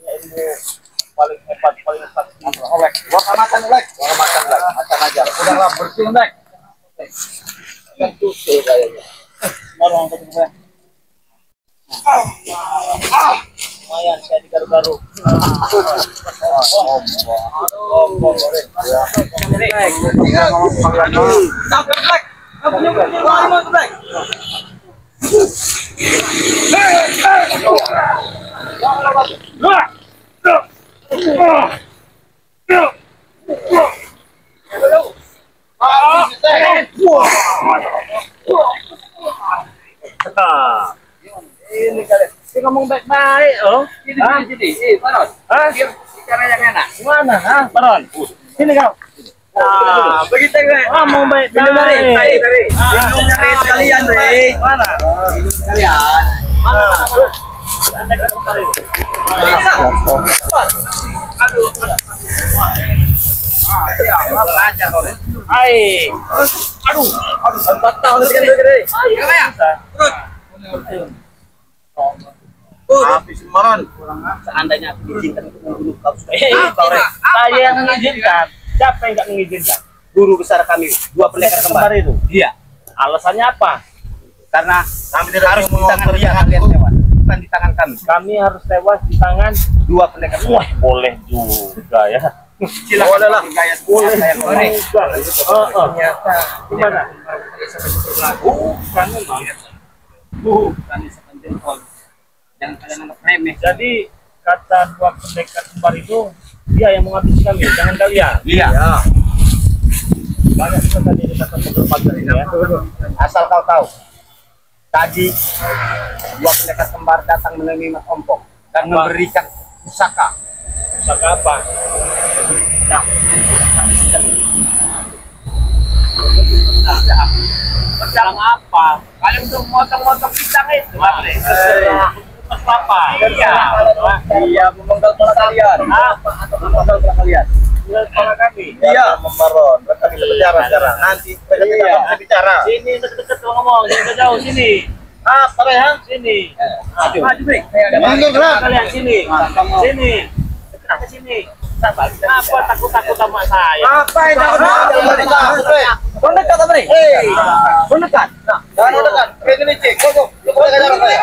ilmu paling hebat, paling sakti. Olek, gua makan Olek. Gua makan Olek, makan aja. Udahlah bersih Olek. Kan tutup kayaknya. Marong betul. Lumayan saya di garu-garu. Ini kali, dia ngomong baik-baik, oh. Ini, Baron. Bicara yang enak. Gimana, Baron? Sini kau. Nah, begitu gue. Ngomong baik-baik. Tadi. Minum dari sekalian, Bre. Mana? Minum sekalian. Mana? Aduh. Aduh, batal sekali gede. Gimana ya? Terus. Habis Maron. Seandainya aku izinkan untuk membunuh kau, saya yang mengizinkan. Siapa yang nggak mengizinkan? Guru besar kami, 2 pendekar kembar itu. Iya. Alasannya apa? Karena kami harus di tangan dia kalian tewas, bukan di tangan kami. Kami harus tewas di tangan 2 pendekar kembar. Wah, boleh juga ya. Boleh lah. Boleh. Ternyata gimana? Bukan memang. Bukan sepenting kol. Jangan kalian anggap remeh. Jadi kata 2 pendekar kembar itu dia yang menghabisi kami, jangan kalian. Iya. Banyak juga tadi dikatakan beberapa ini ya. Asal kau tahu, tadi 2 pendekar kembar datang menemui Mas Ompong dan memberikan pusaka. Pusaka apa? Nah, pedang apa? Kalian untuk motong-motong pisang itu, apa? Iya, memenggal kepala kalian. Apa? Atau memenggal kepala kalian? Kepala kami. Iya, Maron. Kita bisa bicara sekarang. Nanti kita bisa bicara. Sini deket-deket ngomong, jangan jauh sini. Apa ya? Sini. Maju, Bre. Kalian sini. Sini. Ke sini. Apa takut-takut sama saya? Apa yang takut? Mendekat, Bre. Mendekat. Nah, jangan mendekat. Kayak gini, Cik. Go. Lu boleh kejar saya.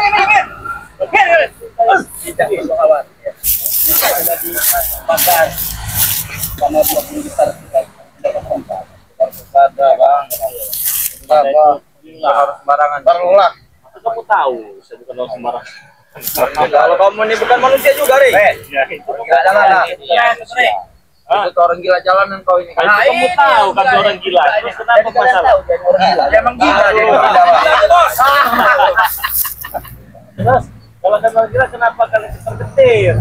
Tidak kawan. Jadi bakar karena 20 besar kita dapat tempat. Pada bang. Harus sembarangan. Barulah. Kamu tahu, saya bukan orang sembarangan. Kalau kamu ini bukan manusia juga, Ri. Gila jalanan. Itu orang gila jalanan kau ini. Kamu tahu kan orang gila. Terus kenapa masalah? Emang gila dia. Terus kalau kalian gila kenapa kalian tergetir?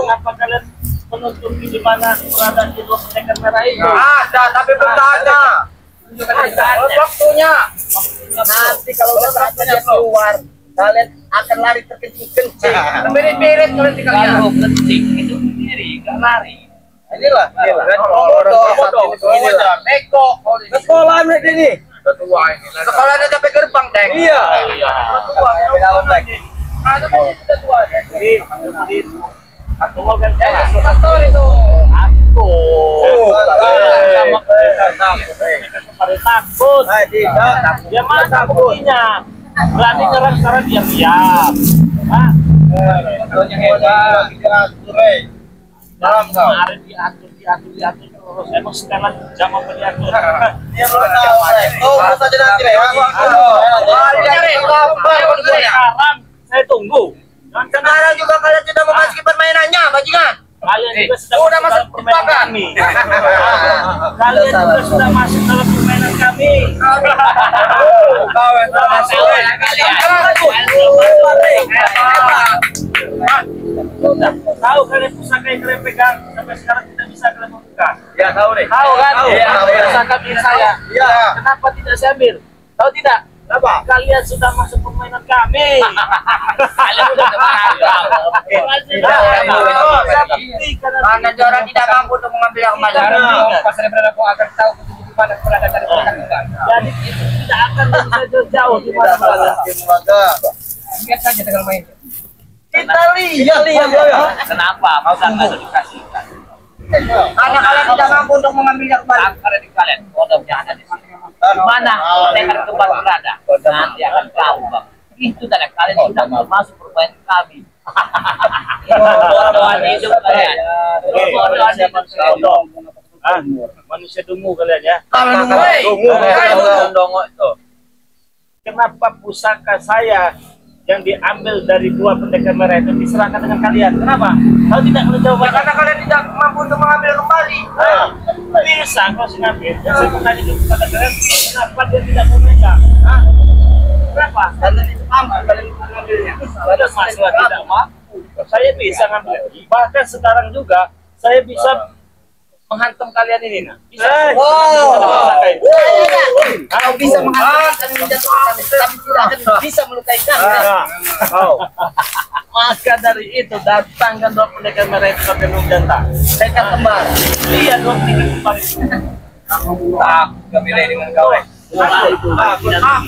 Kenapa kalian menutupi di mana berada di 2 pendekar merah itu? Ada, tapi bertanya. Waktunya. Nanti kalau udah saatnya keluar, kalian akan lari terkencing-kencing. Berit-berit kalian di kalian. Kalau kencing itu sendiri, nggak lari. Inilah. Bodoh. Inilah. Neko. Sekolah mereka ini. Ketua ini. Sekolahnya sampai gerbang, Dek. Iya. Ketua. Dalam lagi. Ada mau ketua, Dek. Aku mau kan kantor itu. Aku. Takut. Dia mana buktinya? Berani nyerang sekarang diam-diam. Hah? Kemarin diatur terus. Emang setelan jam apa diatur? Dia belum tahu. Oh, saja nanti. Sekarang saya tunggu. Sekarang juga kalian sudah memasuki permainannya, bajingan. Kalian juga sudah masuk permainan kami. Kalian juga sudah masuk dalam permainan kami. Tahu kalian pusaka yang kalian pegang sampai sekarang tidak bisa kalian membuka? Ya tahu deh. Tahu kan? Pusaka milik saya. Iya. Kenapa tidak saya ambil? Tahu tidak? Kenapa? Kalian sudah masuk permainan kami. Kalian sudah karena orang tidak mampu untuk mengambil yang kembali. Pas saya berada aku akan tahu di mana berada dari belakang. Jadi itu tidak akan bisa jauh di mana-mana. lihat saja tanggal main. Kita lihat ya. Kenapa? Masa nggak dikasihkan? Karena kalian tidak mampu untuk mengambilnya kembali. Angkaran di kalian, kodamnya ada di mana? Pendekar kembali berada. Nanti akan tahu, Bang. Itu tadi kalian sudah masuk permainan kami. Bodohan hidup kalian. Bodohan hidup kalian. Manusia dungu kalian ya. Dongo itu. Kenapa pusaka saya yang diambil dari dua pendekar merah itu diserahkan dengan kalian? Kenapa? Kalau tidak menjawab, Karena kalian tidak mampu untuk mengambil kembali. bisa kau sih ngambil. Yang saya bertanya itu kepada kalian, kenapa dia tidak mau megang? Kenapa? Karena itu aman kalian mengambilnya. Ada masalah tidak mampu. Saya bisa ngambil. Bahkan sekarang juga saya bisa menghantam kalian ini. Nah. Bisa. Kau bisa menghantam dan menjatuhkan, tapi tidak akan bisa melukai kami. Maka dari itu datangkan dua pendekar merah itu sampai Nurjanta. Mereka kembar. Iya dua pendekar kembar itu. Aku kemilih dengan kau. Aku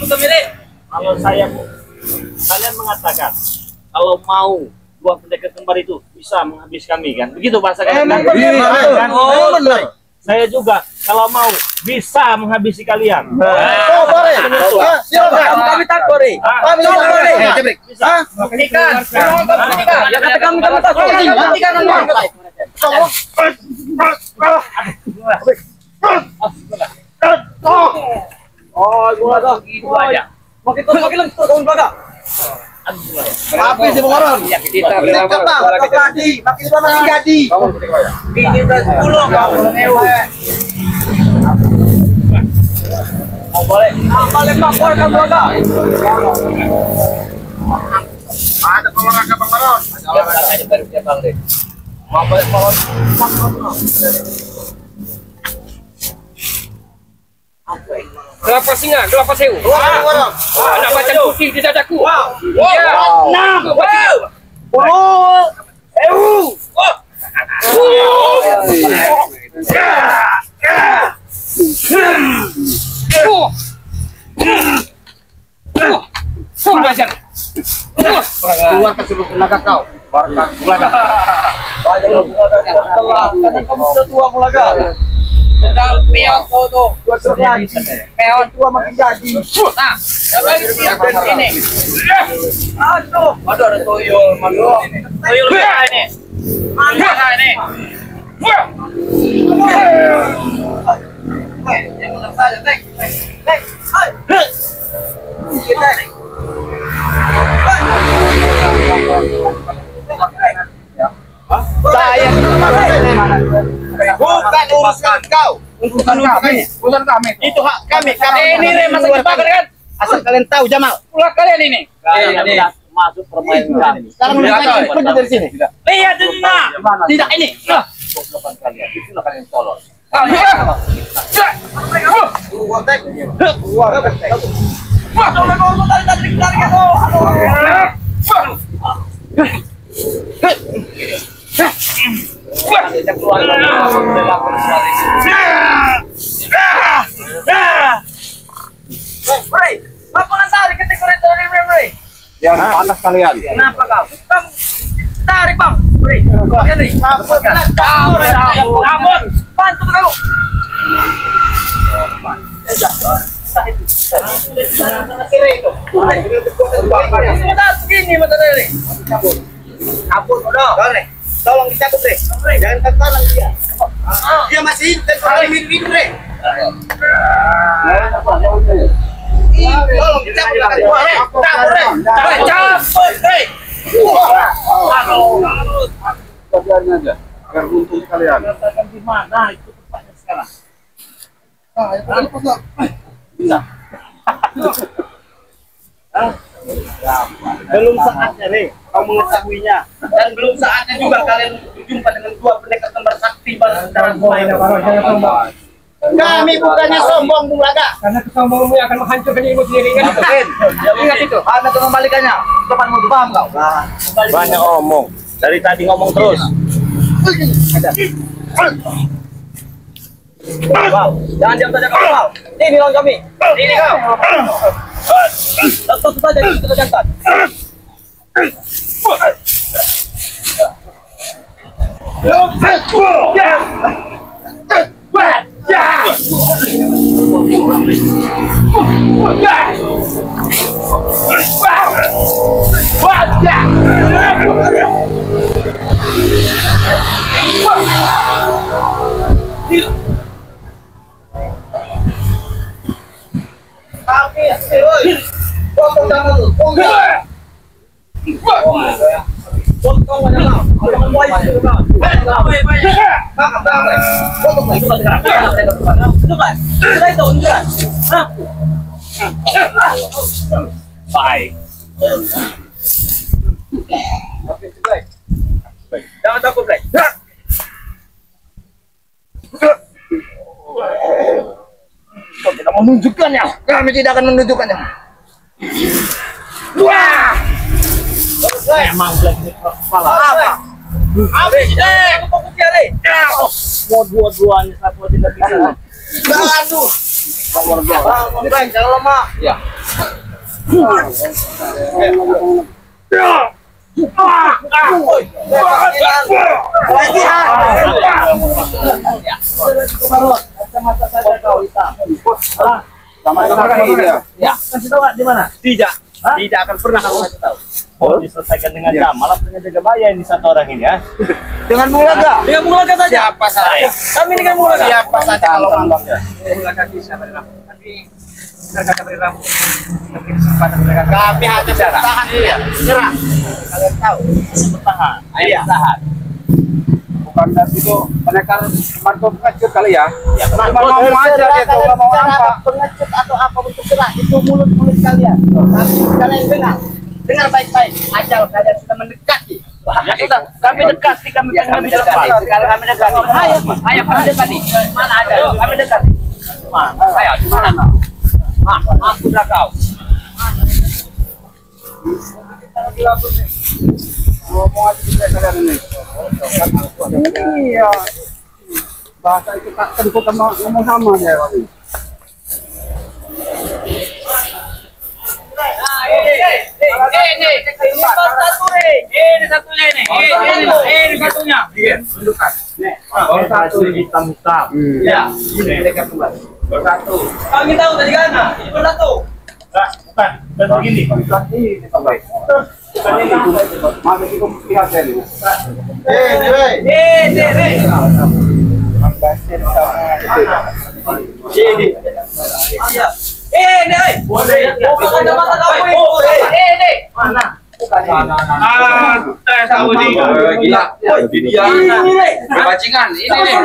kemilih. Kalau saya kalian mengatakan kalau mau dua pendekar kembar itu bisa menghabis kami kan? Begitu bahasa kalian kan? Benar. Oh, benar. Saya juga kalau mau bisa menghabisi kalian. Oh, boleh. Silakan. Kami tak boleh. Kami tak boleh. Bisa. Buktikan. Buktikan. Ya kata kami tak boleh. Buktikan nomor. Oh, gua dah gitu aja. Makin tahun belakang. Tapi si Pengoron. Kita Jadi, makin lama makin jadi. Ini udah 10 kau. Oh, boleh. Balik Pengoron kamu belakang. Ada Pengoron ke Pengoron. aja baru dia balik. Mau balik Pengoron. Kelapa singa, kelapa sewu. Anak macan putih di dadaku. Ya. Nah, Keluar ke seluruh tenaga kau. Barang tenaga. Karena kamu sudah tua mulaga. Peot tuh. Peot tua makin jadi. Nah, ini. Aduh, Ada tuyul, tuyul merah ini. Merah ini. yang benar saja, Tek. Tek, hai. Kita. Saya bukan urusan kau. Urusan kami. Urusan kami. Itu hak kami. Ini nih masa kebakar kan? Asal kalian tahu, Jamal. Pulang kalian ini. Masuk permainan kami. Sekarang mereka pergi dari sini. Lihat dina. Tidak ini. Goblokan kalian. Itulah kalian tolong. Yang panas kalian. Kenapa kau? Bang, tarik bang. Kabur. Bantu kau. Begini mata dari. Kabur, bodoh. Tolong dicabut, Bre. Jangan tertalang dia. Dia masih hidup dan kembali minum, Bre. Tolong dicabut, Bre. Cabut, Bre. Cabut, Bre. Kalian aja, biar runtuh kalian. Di mana itu tempatnya sekarang? Bisa. Belum saatnya nih, kau mengetahuinya. Dan belum saatnya juga kalian berjumpa dengan dua pendekar kembar sakti balas secara Kami bukannya sombong, Bung Laga. karena kesombonganmu akan menghancurkan ilmu sendiri kan? Ingat itu. Anda tuh membalikannya. Cepat mau paham kau. Banyak omong. Dari tadi ngomong terus. Wow. Jangan diam saja kau. Wow. Ini lawan kami. Ini kau. Tutup saja kita jantan. Baik. Jangan takut, Blay. Kau tidak menunjukkannya. Kami tidak akan menunjukkannya. Wah! Emang Blay ini kepala. Apa? Habis, fokus ya, Re. Mau dua-duanya satu tidak bisa. Aduh. Nomor 2. Bang, jangan lemah. Ya. Ya, kasih tahu di mana? Tidak. Tidak akan pernah aku kasih tahu. Oh, diselesaikan dengan jam. Malah punya jaga bayar ini satu orang ini ya. Dengan mulaga. Dengan mulaga saja. Siapa saja. Kami dengan mulaga. Siapa saja kalau ngomong. Mulaga bisa berirambu. Tapi mereka berirambu. Tapi kesempatan mereka. Kami hanya bertahan dia. Nyerah. Kalian tahu. Bertahan. Ayo tahan. Bukan dari itu mereka bantu pengecut kali ya. Ya, Cuma ngomong aja gitu, nggak mau apa. Pengecut atau apa bentuk gerak itu mulut kalian. Tapi kalian dengar baik-baik. Ajal kalian sudah mendekati. Ya sudah, kami dekati, kami Kami dekati. Sekarang kami dekati. Ayo kami dekati. Mana ada? Kami dekati. Mana? Ayo, di mana? Aku sudah kau. Ngomong aja juga kalian ini. Iya. Bahasa itu tak tentu ngomong sama dia. Ini satunya nih. Ini satunya. Tunjukkan. Nih. satu hitam-hitam. Ya, ini mereka kembali. Bersatu. Kami tahu dari mana? Ini bersatu. Bukan begini. Bukan ini sampai. Bukan ini. Masih itu pihak ini. Mana? Saya tahu nih. Gila. Ini dia. Bajingan. Ini nih.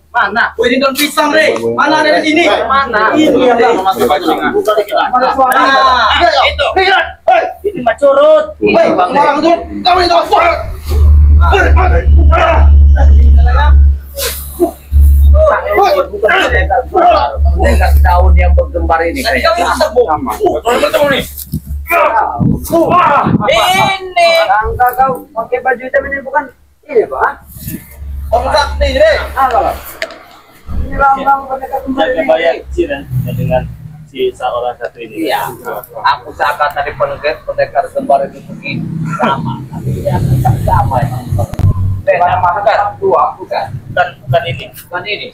Mana? Ini daun pisang, Re. Mana ada di sini? Mana? Ini ada. Bajingan. Mana suara? Itu. Itu mah curut. Baik, orang itu kamu itu. Dengan daun yang bergembar ini kayaknya. Kalau ketemu nih. Ini. Angka kau pakai baju hitam ini bukan ini, Pak? Orang sakti, Re. Ini lambang pendekar kembali. Jaga bayar kecil dengan si seorang satu ini. Iya. Aku seakan tadi pendekar kembar itu begini sama. Tapi dia tidak sama. Beda bukan. Bukan. Bukan ini. Bukan ini.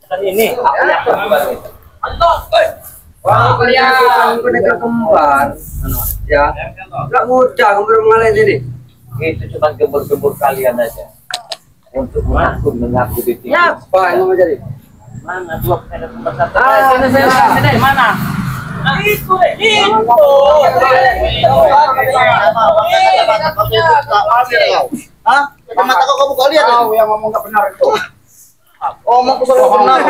Bukan ini. Aku yang kembali. Antok. Wah, kalian pendekar kembar. Ya. Enggak mudah kembar mengalir ini. Itu cuma gembur-gembur kalian aja. Untuk mengaku di TV. Ya, apa yang mau jadi? Mana dua pendekar kembar satu? Sini, mana? Itu. Hah? Mata kau buka lihat. Kau yang ngomong nggak benar itu. Omong ku selalu benar.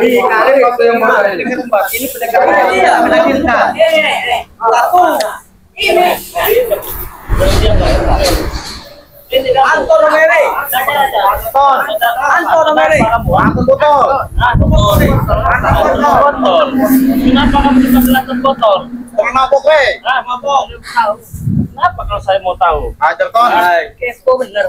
Ini kali waktu yang benar ini. Ini pendekar. Iya, pendekar. Satu. Ini. Anton Romere. Anton Romere. Anton botol. Botol. Kenapa kamu suka gelas botol? Orang mabok, Re. Mabok. Kenapa kalau saya mau tahu? Ajar, Ton. Kepo bener.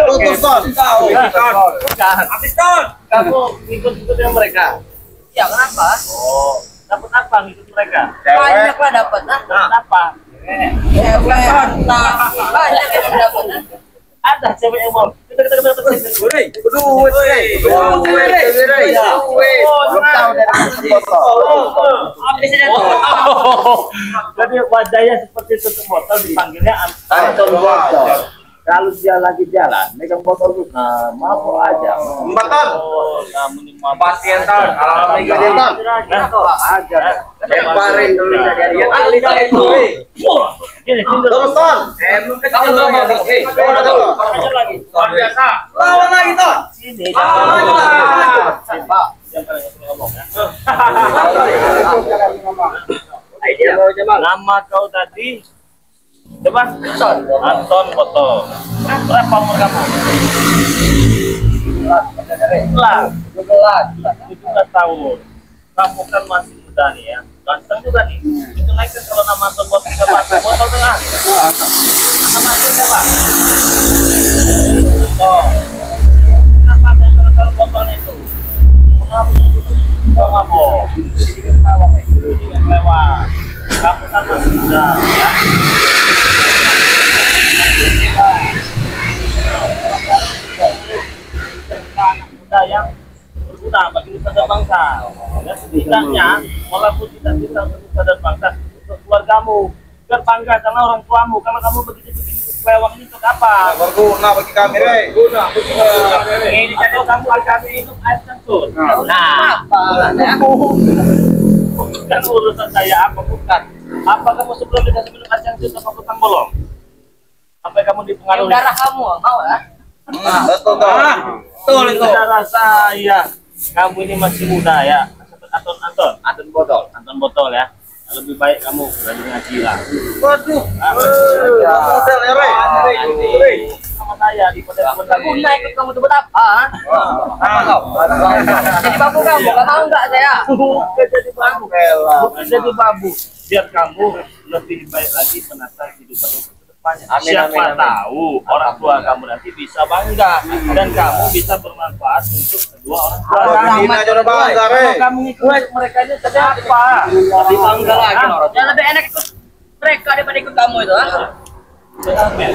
Tutup, Ton. Bukan. Habis, Ton. Kamu ikut-ikut dengan mereka. Ya kenapa? Oh, Dapat apa ngikut mereka? Banyak lah dapat. Dapat apa? Banyak yang dapat. Ada cewek yang mau. Jadi wajahnya seperti tutup botol dipanggilnya Anton Botol. Kalau dia lagi jalan, megang botol itu, mabuk aja. 4 ton. Oh, kamu ini mabuk. Pasien ton. Kalau megang ton. Aja. Lemparin dulu dari dia. Kali itu. Gini, Terus ton. Luar biasa. Lawan lagi ton. Sini. Nama kau tadi? Coba. Anton Botol. Berapa umur kamu? 17 tahun. Kamu kan masih muda nih ya. Ganteng juga nih. Itu naikkan kalau nama Anton Botol siapa? Botol tengah. Nama itu siapa? Oh. Kenapa ada yang botolnya itu? Kamu. Lewat. Kamu kan masih muda ya. Anak muda yang berguna bagi nusa dan bangsa. Dan setidaknya walaupun tidak bisa untuk nusa dan bangsa, untuk keluargamu biar bangga karena orang tuamu. Kalau kamu begini lewang ini untuk apa? Berguna bagi kami, Rey. Ini kalau kamu akan minum air campur. Nah, Bukan urusan saya apa bukan? Apa kamu sebelum dikasih minum air campur sama kutang bolong? Sampai kamu dipengaruhi? darah kamu mau ya? Betul ton. Betul itu. Saudara saya, kamu ini masih muda ya. Anton Botol ya. Lebih baik kamu berani ngaji lah. Waduh. Model ya, Rey. Sama saya di pondok Aku ikut kamu tuh apa? Jadi babu kamu, gak mau nggak saya? Bukan jadi babu. Bukan jadi babu. Biar kamu lebih baik lagi menata kehidupan kedepannya. Siapa tahu orang tua kamu nanti bisa bangga dan kamu bisa bermanfaat untuk kedua orang tua kamu. Ini aja udah bangga, Rey. Kalau kamu ngikut mereka ini jadi apa? Lebih bangga lagi. Yang lebih enak ikut mereka daripada ikut kamu itu. Jadi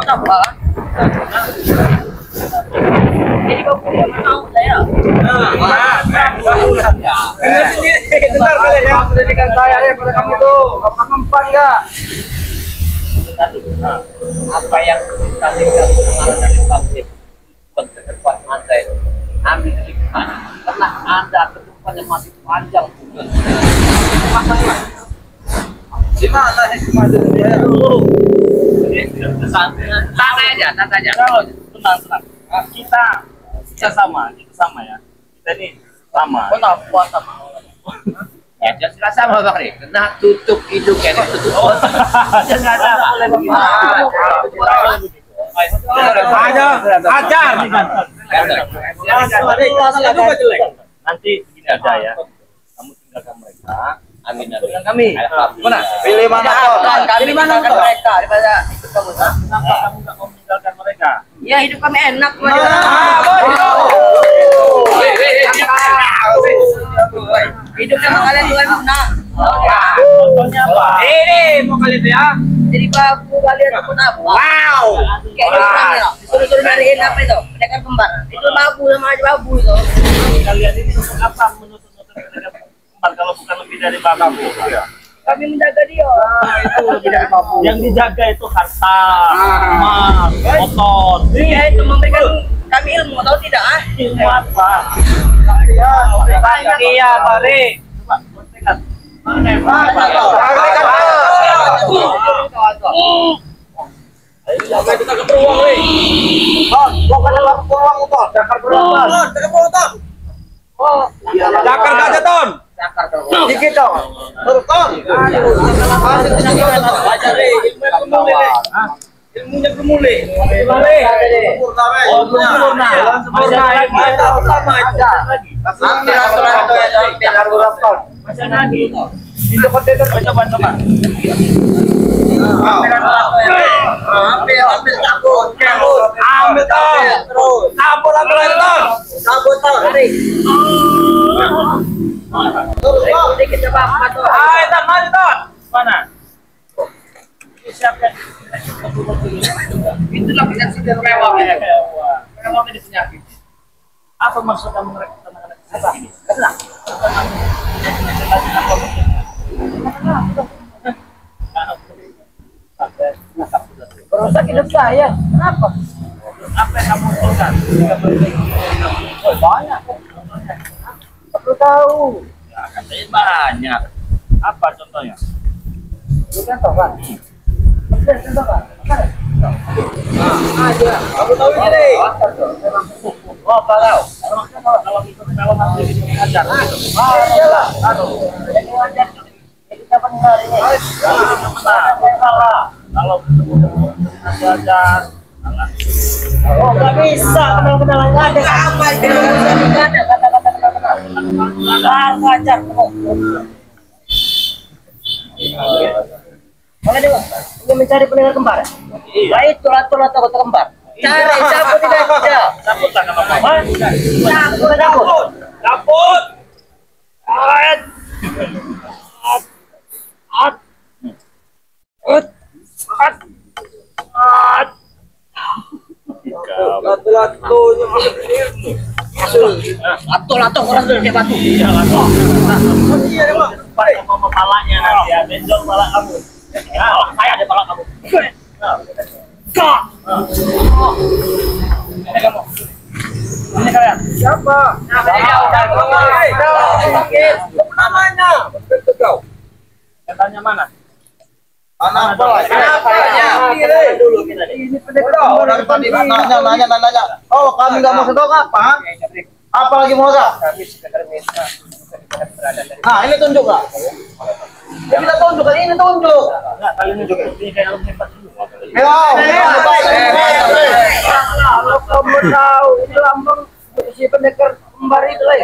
apa? Jadi babu yang mau saya. Benar kalian yang pendidikan saya ya pada kamu tuh. Kamu mempan enggak? Apa yang kami pengalaman dari publik tempat anda itu ambil hikmah karena anda kehidupan yang masih panjang bukan Di mana hikmah dari saya? santai aja Tenang. Kita sama ya. Kita ini sama. kenapa sama ya jelas sama bang nih kena tutup hidungnya tutup Jangan ada boleh Ajar. Nanti begini aja ya. Kamu tinggalkan mereka. amin Dengan kami. Mana? Pilih mana ton? pilih mana mereka daripada ikut kamu Kenapa kamu nggak mau meninggalkan mereka? ya hidup kami enak hidup sama kalian juga enak Contohnya apa? Ini mau kali itu ya. jadi babu kalian pun apa Wow. kayak di orang ya disuruh nyariin apa itu pendekar kembar itu babu sama aja babu itu Kalian ini untuk apa menuntut mereka kembar kalau bukan lebih dari babu? kami menjaga dia Itu lebih dari babu. Yang dijaga itu harta, emas, motor. dia itu memberikan kami ilmu atau tidak Ilmu apa? banyak Iya, Bari. Coba, bertekad. Sampai kita ke beruang nih. Gua kan dalam beruang ton. Dakar beruang. Dakar beruang ton. Oh, dakar gak ada ton. Dikit dong. Ilmunya bermulai. Mana? Siapa? Itulah penyakit yang mewah. Mewah ini penyakit. Apa maksud kamu merekam anak-anak apa ini? Kenapa? Merusak hidup saya. Kenapa? Apa yang kamu lakukan? Banyak. Aku tahu. Ya, katanya banyak. Apa contohnya? Bukan toh, Pak. Contoh, Pak. Ada. Kamu tahu ini? Oh, kalau itu kalau masih diajar. Iyalah. Jadi wajar. Kita pendengar ini. Salah. Kalau belajar. Oh, nggak bisa kenal-kenalan nggak ada. Apa itu? Nggak ada kata-kata kenal. Ngajar kamu. Mana dia? Ingin mencari pendengar kembar. Baik, tulat-tulat takut kembar. Cari, cabut tidak bisa. Cabutlah nama kamu. Cabut. Cabut. Atau orang tuh kayak batu. Iya lah. Mau kepalanya nanti ya, benjol kepala kamu. Ya, saya ada kepala kamu. Kak. Ini kamu. Ini kalian. Siapa? Namanya. Katanya mana? Anak bola. Dulu kita ini Dari tadi nanya. Oh, kami nggak mau sedok apa? Apa lagi mau ada? Nah, ini tunjuk nggak? Ya, kita tunjuk kan ini tunjuk. Enggak, kalian nunjuk ini kayak dalam tempat dulu. Kalau kamu tahu ini lambang si pendekar kembar itu lah.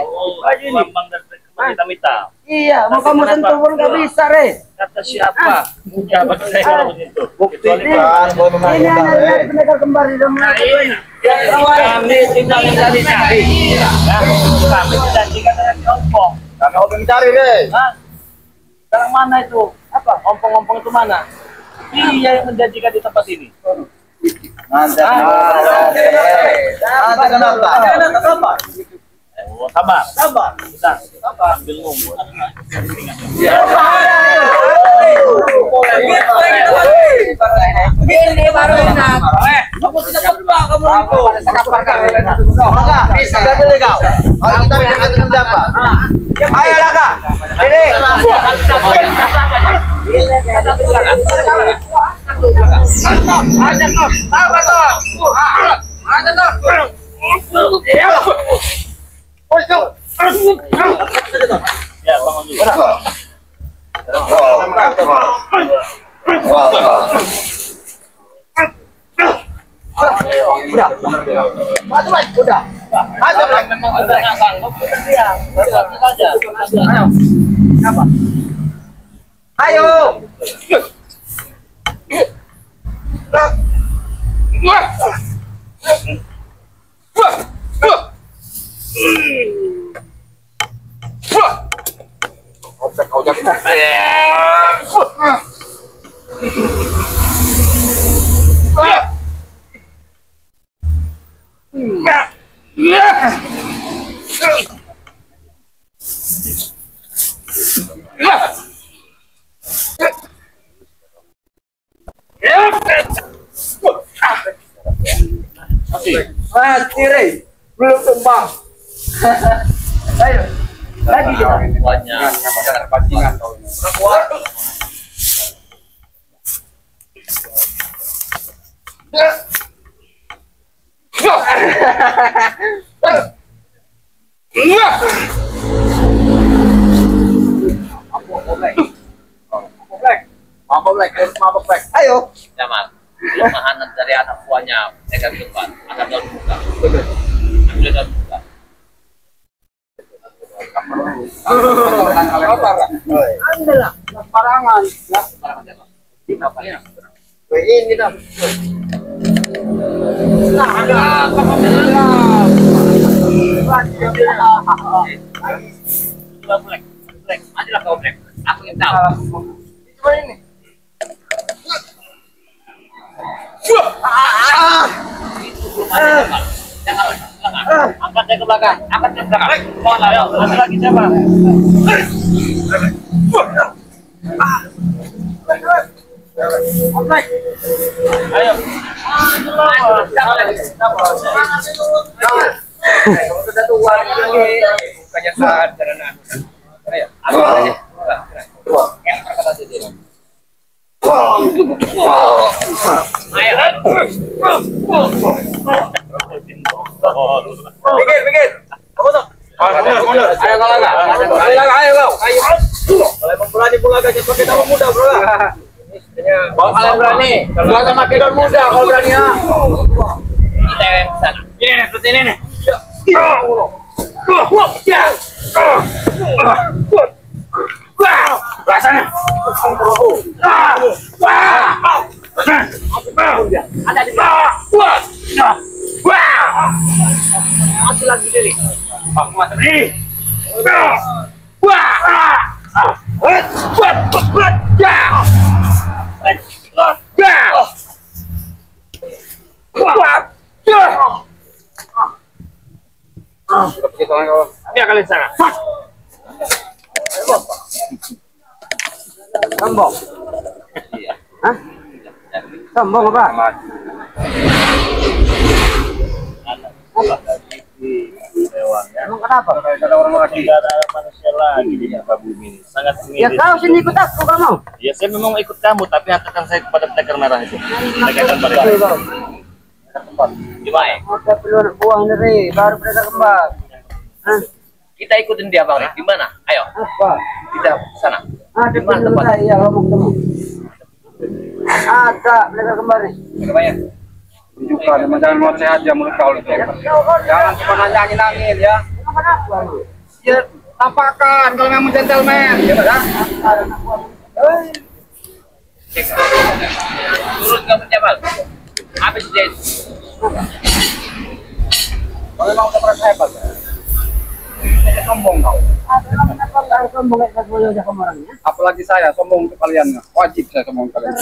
Baju ini. Lambang dan hitam-hitam. Iya, mau kamu sentuh pun nggak bisa, Re. Kata siapa? Siapa saya kalau begitu? Ini hanya dari pendekar kembar di dalam Kami tinggal mencari-cari. Kami menjanjikan dengan ompong. Kami mau mencari deh. Hah? Sekarang mana itu? Apa? Ompong-ompong itu mana? Iya yang menjanjikan di tempat ini. Nanti kenapa? Oh, sabar. Sabar. Kita ambil ngomong. Begini baru enak. Kamu tidak tebak kamu itu. Bisa. Kita pilih kau. Kalau kita bicara dengan siapa? Ayo Laka. Ini. Ya, bangun dulu. Udah. Aja Memang sudah nggak sanggup. Ya, satu saja. Ayo. Mati, Re. Belum tumbang. Ayo. Lagi kita. Banyak. Apa boleh? Apa Black? Apa Black? Ayo. Jamal, kelemahan dari anak buahnya mereka di depan akan dalam buka. Ambil dalam buka. Ambillah, parangan. Ini dah. Black, Black, ajalah kau Black. Aku yang tahu. Cuma ini. Angkat dia ke belakang, angkat dia ke belakang. Mohon ayo, satu lagi siapa? Ayo. Bukannya sadar anak. Ayo. Yang perkata sendiri. Pikir. Kamu tuh. Ayo kau lah. Ayo. Kalau emang berani pula gak pakai nama muda, bro. Kalau kalian berani, gua sama kedon muda kalau berani ya. Kita yang sana. Ini nih, seperti ini nih. Rasanya. Ada di masih lagi diri. Aku masuk ini. Ya kalian sana. Sombong. Hah? Sombong apa? Emang kenapa? Ada orang lagi, tidak ada manusia lagi di muka bumi ini. Sangat Ya mirip. kau sini ikut aku kalau mau. Ya saya memang ikut kamu, tapi hantarkan saya kepada pendekar merah itu. Pendekar merah. Gimana? Ada perlu anak buah ini, baru mereka kembang. Hah? Kita ikutin dia bang. Di mana? Ayo, Apa? kita sana. Ada Di mana perlu tempat? saya ngomong ketemu. Ada mereka kembang nih. Berapa Juga, jangan mau sehat aja mulut kau itu. Jangan cuma nanya angin ya. Emang kenapa lu? Ya, tampakkan kalau memang gentleman, ya kan? Turun kamu Jamal. Habis dia. Kalau memang udah merasa hebat, saya sombong kau. Emang kenapa kau sombong kayak gue udah ke orangnya? Apalagi saya sombong ke kalian, wajib saya sombong ke kalian.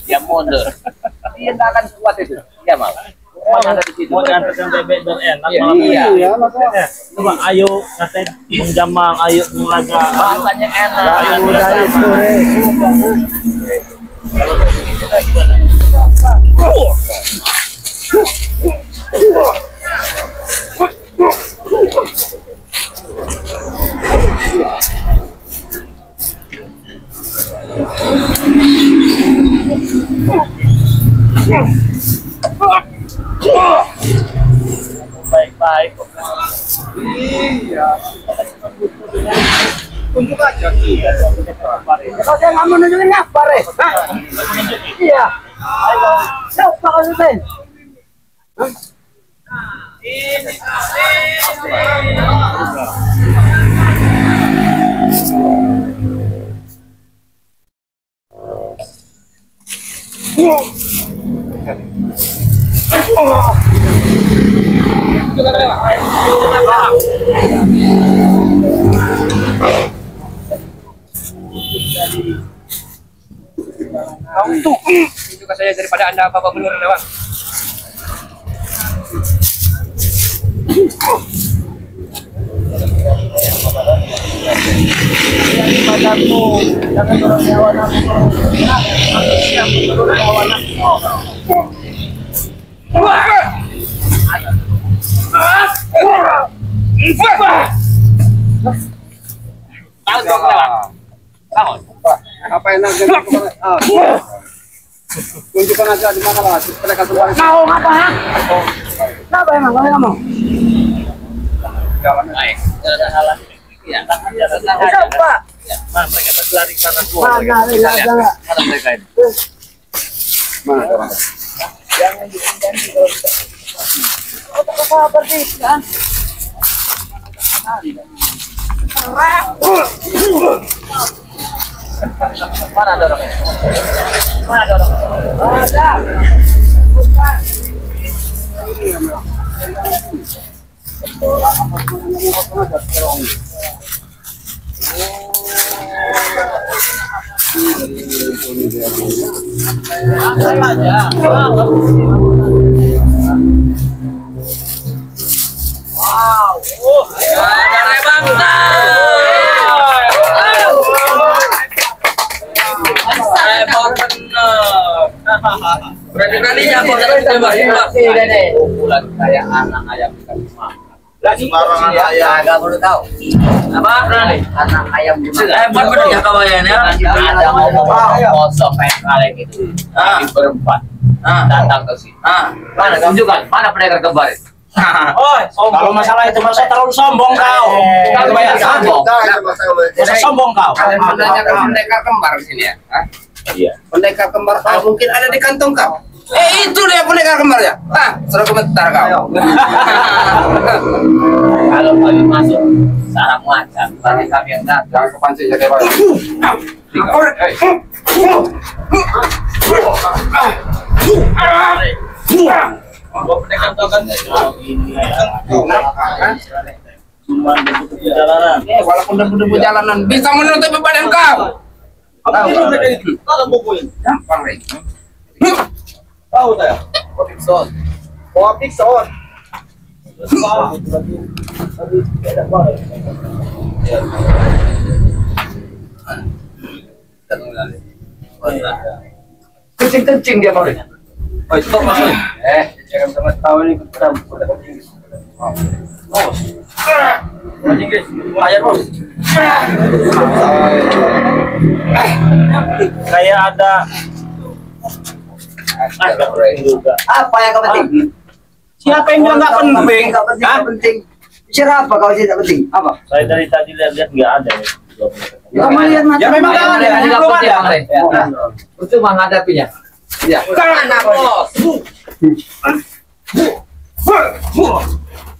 Dia mundur. Dia tidak akan kuat itu. Jamal. Mana ada di situ? Mau diantarkan bebek dan enak. Iya, malam iya. ini. Coba ayo katanya menjamang, ayo melaga. Bahasanya enak. Ayo Dari sore. Baik-baik. Tunjuk aja. Kalau saya nggak mau nunjukin apa, Re? Hah? Iya. Siapa kau nunjukin? Kau tuh. suka saya daripada Anda Bapak Menurut Lewang. Padaku, jangan dorong nyawa nafsu. Aku siap menurut nyawa nafsu. Apa yang nanti tunjukkan aja di mana lah mereka keluar. Mau ngapa? Kenapa emang kamu ngomong? Baik, jangan salah. Ya, Siapa? Nah, mereka berlari ke sana semua. Mana ada nggak? mana mereka ini? Mana orang? Jangan diganti kalau apa sih kan? Mana ada orangnya? Mana ada orang? Ada. Berani-beraninya kok Bulan kayak anak ayam dikasih makan. Sembarangan ayam. Agak perlu tahu. Apa? Berani. Anak ayam dimakan. bener ya kawayannya. Ada ngomong kosong kayak kalian gitu. Kami berempat datang ke sini. Mana tunjukkan? Mana pendekar kembar itu? Kalau masalah itu masa terlalu sombong kau. Kalau banyak sombong. Masa sombong kau. Kalian menanyakan pendekar kembar di sini ya? Hah? Iya. Pendekar kembar mungkin ada di kantong kau. Itu dia pendekar kembar ya? Suruh komentar kau. Kalau kami masuk sarang macam, berarti kami yang datang. Jangan kepancing jaga baik. Pendekar tahu kan? Cuma debu jalanan. Walaupun debu-debu jalanan bisa menutupi badan kau. Apa itu mereka itu? Kalau bukuin. Gampang, Rey. Tahu saya. Kopikson. Kopikson. Kencing-kencing dia mau. Oh, stop masuk. Jangan sama tahu ini kita udah kencing. Oh. Kencing guys. Ayo, Bos. Kayak ada Apa yang nggak penting? siapa yang bilang nggak penting? Nggak penting, nggak penting. Bicara apa kalau tidak penting? Apa? Saya dari tadi lihat-lihat nggak ada ya. Kamu lihat mata. Ya memang nggak ada. Belum ada. Itu menghadapinya. Ya. Karena bos.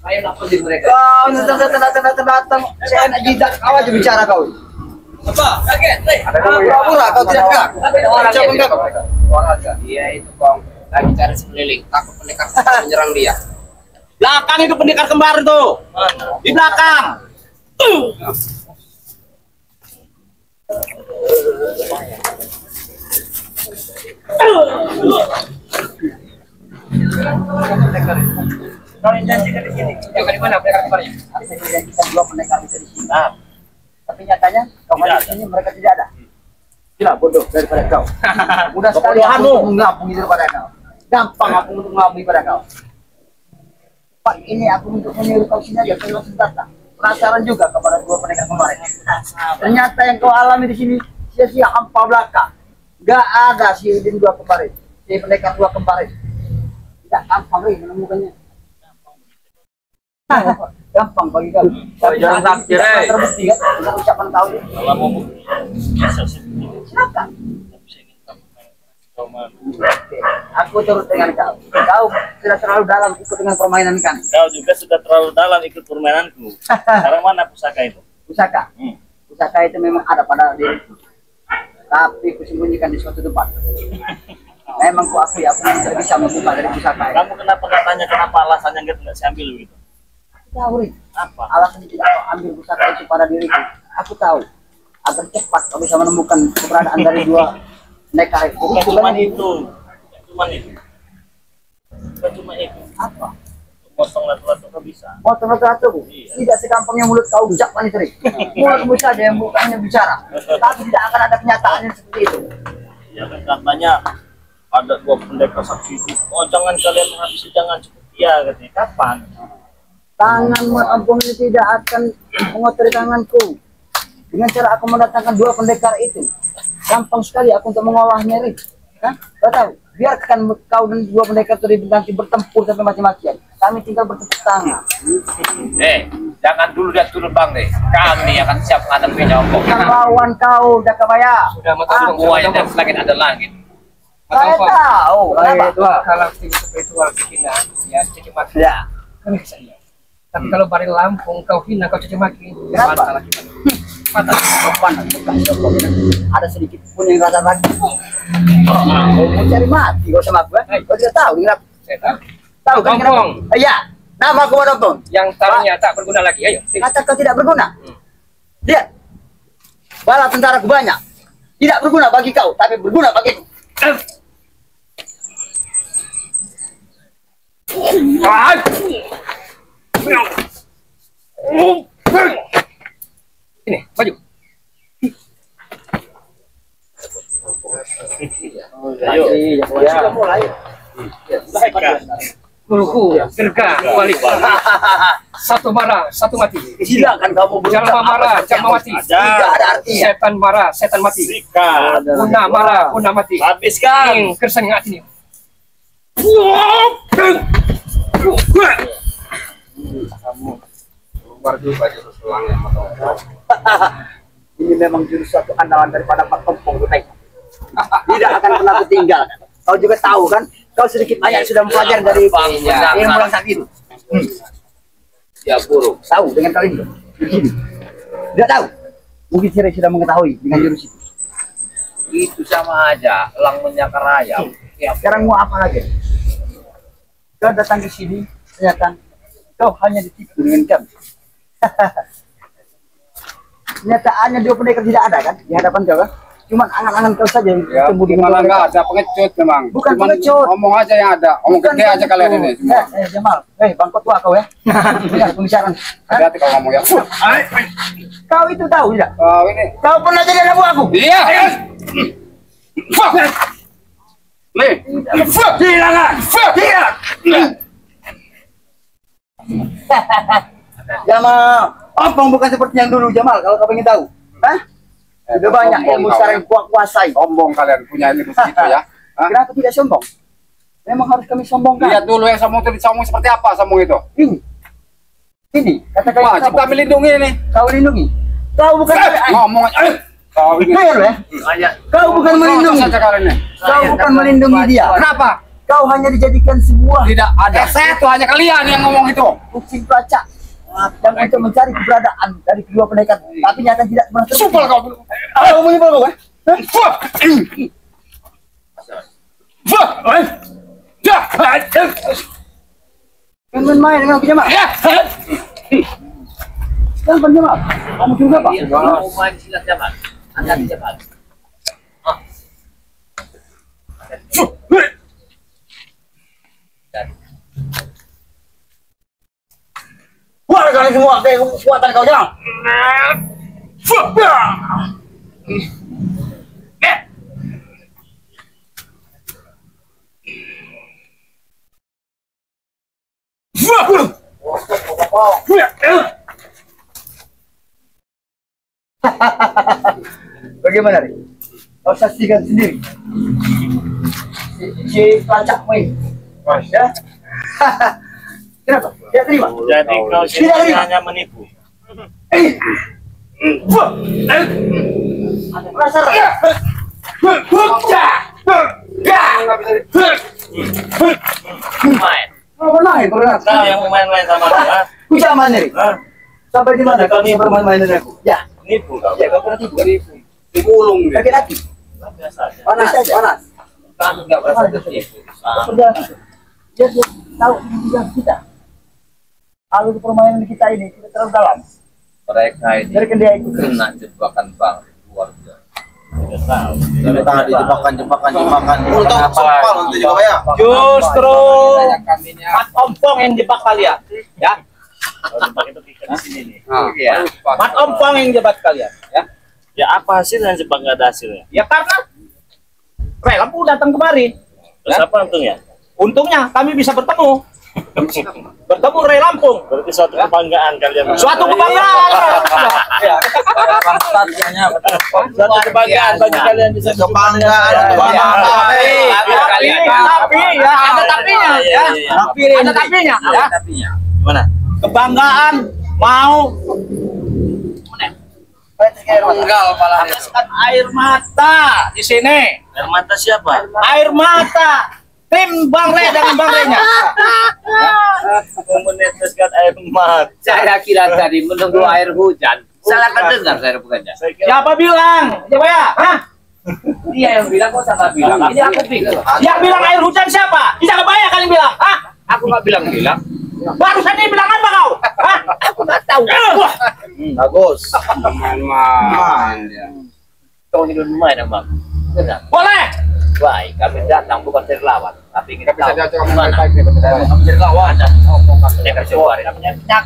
Ayo laporin mereka. Kau datang. Saya nak jidat kau aja bicara kau. Apa? Kaget. Pura-pura kau tidak gerak. Orang aja. Iya itu bang. Lagi cari sekeliling. Takut pendekar menyerang dia. Belakang itu pendekar kembar itu. Di belakang. Kau janjikan di sini. Di mana pendekar kembarnya? Bisa dijanjikan dua pendekar bisa di sini. Tapi nyatanya kau di sini mereka tidak ada. Gila bodoh daripada kau. Mudah sekali aku untuk menggabungi daripada kau. Gampang aku untuk menggabungi pada kau. Pak ini aku untuk menyuruh kau sini aja kau langsung datang. Penasaran juga kepada dua pendekar kemarin. Ternyata yang kau alami di sini sia-sia hampa belaka. Gak ada si Udin dua kemarin. Si pendekar dua kemarin. Tidak gampang menemukannya. Gampang bagi kau. Tapi jangan takdir, terbukti kan dengan ucapan kau ini. Kalau mau biasa sih. Silakan. Aku turut dengan kau. Kau sudah terlalu dalam ikut dengan permainan kan. Kau juga sudah terlalu dalam ikut permainanku. Sekarang mana pusaka itu? Pusaka. Pusaka itu memang ada pada diriku. Tapi kusembunyikan di suatu tempat. Memang ku akui aku tidak bisa membuka dari pusaka itu. Kamu kenapa nggak tanya kenapa alasannya nggak saya ambil begitu? Tahu, Rik. Apa? Alasan tidak kau ambil pusaka itu pada diriku. Aku tahu. Agar cepat kau bisa menemukan keberadaan dari dua pendekar itu. Bukan cuma itu. cuma itu. Bukan cuma itu. Apa? Potong lato-lato nggak bisa. Motor rata-rata Bu. Iya. Tidak segampang yang mulut kau ucap Manitri. Mulutmu saja yang bukannya bicara. Tapi tidak akan ada kenyataan yang seperti itu. Ya kan katanya ada 2 pendekar sakti itu. Oh jangan kalian menghabisi, jangan seperti ya katanya. Kapan? Tangan ampun ini tidak akan mengotori tanganku. Dengan cara aku mendatangkan 2 pendekar itu. Gampang sekali aku untuk mengolahnya, Rik. Hah? Kau tahu? Biarkan kau dan 2 pendekar itu nanti bertempur sampai mati-matian. Kami tinggal bertepuk tangan. Jangan dulu dia turun bang deh. Kami akan siap menghadapi nyokok. Bukan lawan kau, Jakabaya. Sudah matang Semua yang dari langit ada langit. Saya tahu. Kenapa? Kalau tinggi spiritual bikinlah ya caci maki. Ya. Kami saya. Tapi kalau bari Lampung kau hina kau caci maki. Kenapa? Masalah kita. Patah. Sopan, ada sedikit pun yang rasa lagi. Mau cari mati kau sama aku, kau tidak tahu, kenapa? Saya tahu. Tahu kan kenapa? Pompong. Iya, nama aku Pompong. Yang tarinya tak berguna lagi. Ayo. Sini. Kata kau tidak berguna. Lihat, bala tentara banyak. Tidak berguna bagi kau, tapi berguna bagiku. Ini, maju. Ayo. Sudah mulai. Guluku, gerga, balik. Satu marah, satu mati. Silakan kamu Jalma marah, jalma mati. Tidak ada artinya. Setan marah, setan mati. Sikat. Una marah, una mati. Habiskan. Kersan ngat ini. Ini memang jurus satu andalan daripada Pak Pompong Kutai. Tidak akan pernah ketinggal. Kau juga tahu kan? Kau sedikit banyak sudah mempelajari dari ilmu yang sakit itu. Ya buruk. Tahu dengan kali ini? Tidak tahu. Mungkin Sire sudah mengetahui dengan jurus itu. Itu sama aja. Elang menyakar ayam. Ya, sekarang mau apa lagi? Kau datang ke sini, ternyata kau hanya ditipu dengan kami. Kenyataannya 2 pendekar tidak ada kan di hadapan kau kan? Cuman angan-angan kau saja yang tumbuh di Malah mereka. nggak ada pengecut memang. Bukan Cuman pengecut. ngomong aja yang ada. Ngomong Bukan gede aja begitu. kalian ini. Jamal, bangkot tua kau ya. Dengar pembicaraan. Hah? Hati-hati kalau ngomong ya. Kau itu tahu tidak? Oh ini. Kau pernah jadi anak buahku? Iya. Nih. Silakan. Silakan. Jamal, Pompong bukan seperti yang dulu Jamal. Kalau kau ingin tahu, hah? Sudah banyak sombong ilmu kau sekarang ya. kau kuasai. Sombong kalian punya ilmu segitu ya. Hah? Kenapa tidak sombong? Memang harus kami sombongkan. Lihat dulu yang sombong itu sombong seperti apa sombong itu. Ini kata-kata Wajib kami lindungi ini. kau lindungi. Kau bukan Ngomong aja. Kau ini. Dengar ya? Kau bukan melindungi. Saja kalian ini. Kau bukan melindungi dia. Kenapa? Kau hanya dijadikan sebuah Tidak ada. Saya itu hanya kalian yang ngomong itu. kucing pelacak yang untuk mencari keberadaan dari kedua pendekar, tapi nyata tidak pernah Supel kau. Kau menyebal kau kan? Jangan main dengan aku Jamal. Jangan Jamal. Kamu juga Pak. Mau main silat Jamal. Anda Jamal. Wah kalian semua kayak kekuatan kau Jamal. Bagaimana nih? Kau saksikan sendiri. Si pelacak main. Ya? Kenapa? Tidak terima. Jadi kau Tidak terima. hanya menipu. Penasaran? Main. Mau main? Kau yang main-main sama dia. Ku zaman nih. Hah? Sampai di mana kau bisa bermain-main dengan aku? Ya. Nipu kau. Ya kau pernah tidur. Dimulung dia. Sakit hati. Biasa aja. Panas saja. Panas. Kamu nggak merasa tertipu. Perjalanan itu. Dia tahu yang kita. Alur permainan kita ini terlalu dalam. Mereka ini Dari dia itu kena jebakan bang keluarga. Dari tadi jebakan. Untuk sopan nanti juga ya. Justru Mat Ompong yang jebak kalian, ya. Iya. Mat Ompong yang jebak kalian, ya. Ya apa hasilnya jebak nggak ada hasilnya? Ya karena Lampung datang kemari. Terus apa untungnya? Untungnya kami bisa bertemu. Bertemu Ray Lampung. Berarti suatu kebanggaan kalian. Suatu kebanggaan. Ya. Suatu kebanggaan bagi kalian bisa Kebanggaan. Tapi ya ada tapinya, ya. Ada tapinya, ya. Gimana? Kebanggaan mau meneteskan air mata di sini. Air mata siapa? Air mata tim Bang Re dengan Bang Renya. Meneteskan air mata. Saya kira tadi menunggu air hujan. Salah mendengar saya bukannya. Siapa bilang? Siapa ya? Hah? Dia yang bilang, kok salah bilang? Ini aku bilang. Yang bilang air hujan siapa? Bisa kebayang kalian bilang? Hah? Aku nggak bilang. Barusan dia bilang apa kau? Hah? Aku nggak tahu. Bagus. Kau ini belum main, Bang. Boleh. Baik, kami datang bukan dari lawan, tapi ingin tahu gimana. Kami dari lawan.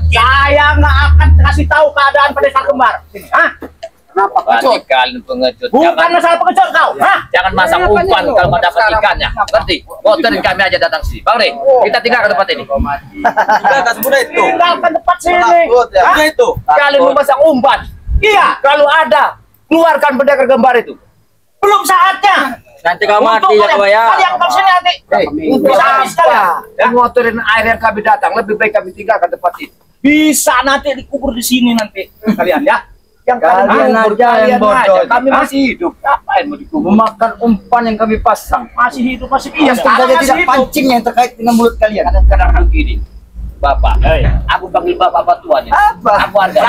Saya nggak akan kasih tahu keadaan pendekar kembar. Hah? Kenapa pengecut? Kalian pengecut. Bukan masalah pengecut kau. Hah? Jangan masang umpan kalau mau dapat ikannya. Ngerti? Motorin kami aja datang sini. Bang Re, kita tinggalkan tempat ini. Tinggalkan semudah itu. Tinggalkan tempat sini. Hah? Itu. Kalian mau masang umpan? Iya. Kalau ada, keluarkan pendekar kembar itu. Belum saatnya. Nanti kau mati ya kau ya. Kalian ke sini nanti. Bisa habis kalian. Motorin air yang kami datang, lebih baik kami tinggalkan tempat ini. Bisa nanti dikubur di sini nanti kalian ya. Yang Kalian aja yang bodoh. Kami masih hidup. Ngapain mau dikubur? Memakan umpan yang kami pasang. Masih hidup masih iya. Sekarang tidak pancing yang terkait dengan mulut kalian. Kadang-kadang begini. Bapak, aku panggil bapak batuan ini. Apa? Aku hargai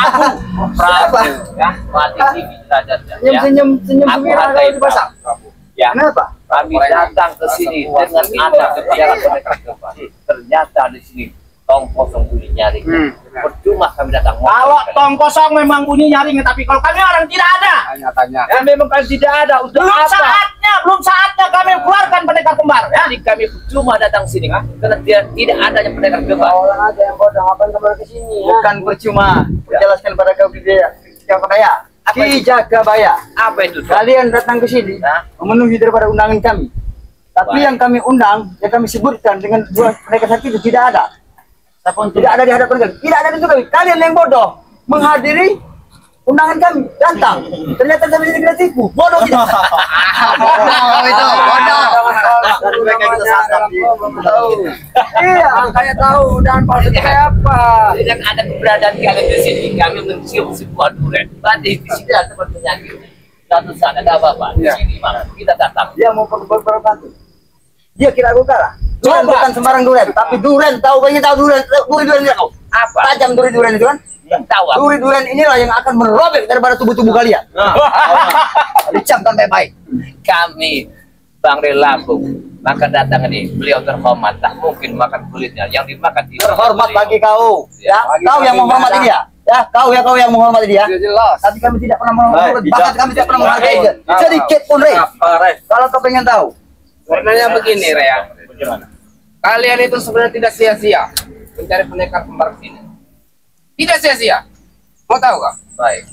Prabu, ya. Mati tinggi derajatnya. Ya. Senyum Aku hargai dipasang. Prabu. Ya. Kenapa? Kami datang ke sini dengan ada kebijakan pendekar kembar. Ternyata di sini tong kosong bunyi nyaring. Percuma kami datang. Kalau tong kosong memang bunyi nyaring, tapi kalau kami orang tidak ada. Tanya. Ya memang kami tidak ada. Untuk belum saatnya kami keluarkan pendekar kembar. Ya. Jadi kami percuma datang sini, karena tidak adanya pendekar kembar. Orang aja yang bodoh, ngapain kembali ke sini? Bukan percuma. Jelaskan pada kau yang kaya. Ki Jagabaya. Apa itu? Kalian datang ke sini memenuhi daripada undangan kami. Tapi yang kami undang, yang kami sebutkan dengan dua mereka sakit itu tidak ada. Tidak ada di hadapan kami. Tidak ada di kami. Kalian yang bodoh menghadiri undangan kami datang. Ternyata sampai sini kita tipu. Bodoh kita. Itu bodoh. Mereka kita sadar. Iya, kayak tahu undangan palsu kayak apa. Dengan ada keberadaan kalian di sini, kami mencium sebuah durian. Berarti di sini ada tempat penyakit. Satu saat ada apa-apa. Di sini mana kita datang. Dia mau berbantu. Dia kira aku kalah. Durian bukan sembarang durian, tapi durian tahu banyak tahu durian ini kau. Apa? Tajam durian itu kan? Yang tahu apa? Durian inilah yang akan merobek daripada tubuh kalian. Dicamkan baik-baik. Kami Bang Re Lampung maka datang ini, beliau terhormat, tak mungkin makan kulitnya, yang dimakan tidak Terhormat bagi kau, ya. Kau yang menghormati dia, ya. Kau yang menghormati dia. Jelas. Tapi kami tidak pernah menghormati, bahkan kami tidak pernah menghargai dia. Sedikit pun, Re. Kalau kau pengen tahu, Sebenarnya begini, Rea. Bagaimana? Kalian itu sebenarnya tidak sia-sia mencari pendekar kembar ke sini. Tidak sia-sia. Mau tahu kak? baik.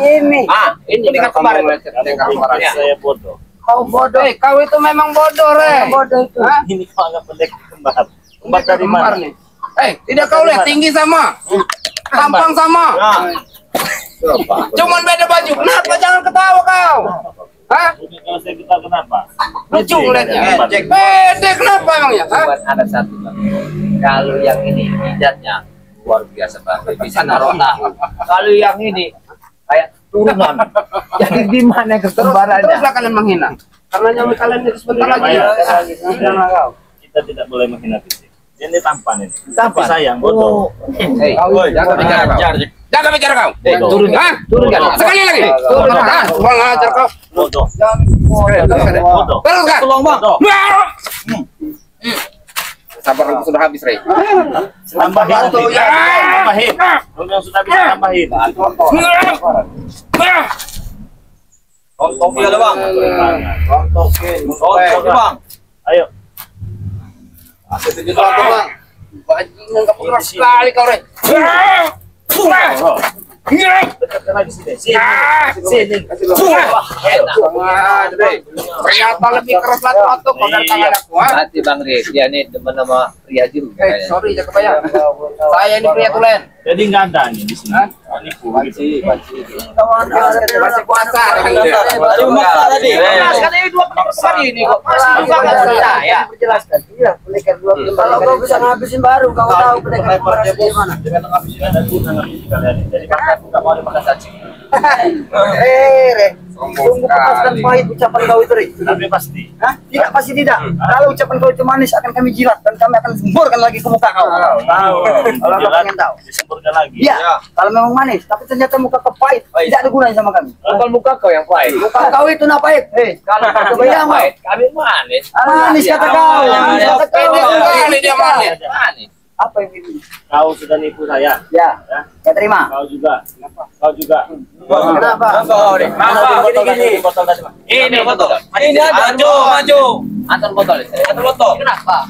ini. Ini pendekar kembar. Pendekar kembar. Saya bodoh. Kau bodoh. Kau itu memang bodoh, Re. Bodoh itu. Hah? Ini kok nggak pendekar kembar? Kembar dari mana? nih. Tidak kau lihat tinggi sama, tampang sama. Cuman beda baju. Kenapa jangan ketawa kau? Hah? Kalau saya kita kenapa? Lucu lihatnya. Pede kenapa emangnya? Hah? Cuman ada satu Bang. Kalau yang ini hidupnya luar biasa Bang. Bisa naruh tahu. Kalau yang ini kayak turunan. Jadi di mana kekembarannya? Teruslah kalian menghina. Karena nyawa kalian itu sebentar lagi. Kita tidak boleh menghina fisik. Ini tampan ini. Tampan? Tapi sayang bodoh. Jangan bicara kau. Jangan bicara kau. Turun. Hah? Turun kan? Sekali lagi. Turun. Hah? Kurang ajar kau. Bodoh. Terus kan? Bodoh. Terus kan? Bodoh. Sabar lu sudah habis, Rey. Tambahin. Tambahin. Lu yang sudah bisa tambahin. Tontok ya bang. Tontokin. Bang. Ayo. Bajingan kamu keras sekali kau, Rey. Dekatkan lagi sini. Sini. Ternyata lebih keras latu-latu kau dari tangan aku. Hati Bang Ri, dia nih demen sama pria juga. Sorry, jangan kebayang. Saya ini pria tulen. Jadi nggak ada nih di sini. Ini Panci. Masih puasa. Tadi memaksa tadi. Kan ini 2 kali ini kok. Ya. Menjelaskan. Iya, pendekar 2 kalau kau bisa ngabisin baru, kau tahu pendekar kembar di mana. dengan ngabisin ada guna ngabisin kalian. Jadi makan nggak mau dimakan cacing. Re. Tunggu lepaskan pahit ucapan kau itu, Re. Tapi pasti. Hah? Tidak, pasti tidak. Kalau ucapan kau itu manis akan kami jilat dan kami akan semburkan lagi ke muka kau. Tahu. Kalau kau pengen tahu. Disemburkan lagi. Iya, kalau memang manis, tapi ternyata muka kau pahit, tidak ada gunanya sama kami. Bukan muka kau yang pahit. Muka kau itu nak pahit. Kalau kau yang pahit, kami manis. Manis kata kau. manis. Kata kau. Dia manis. Manis. Apa yang ini? Kau sudah nipu saya. Ya, saya terima. Kau juga. Kau juga. Kenapa? Gini. Botol tadi, Pak. Ini botol. Ini ada. Maju. Anton botol. Satu botol. Kenapa?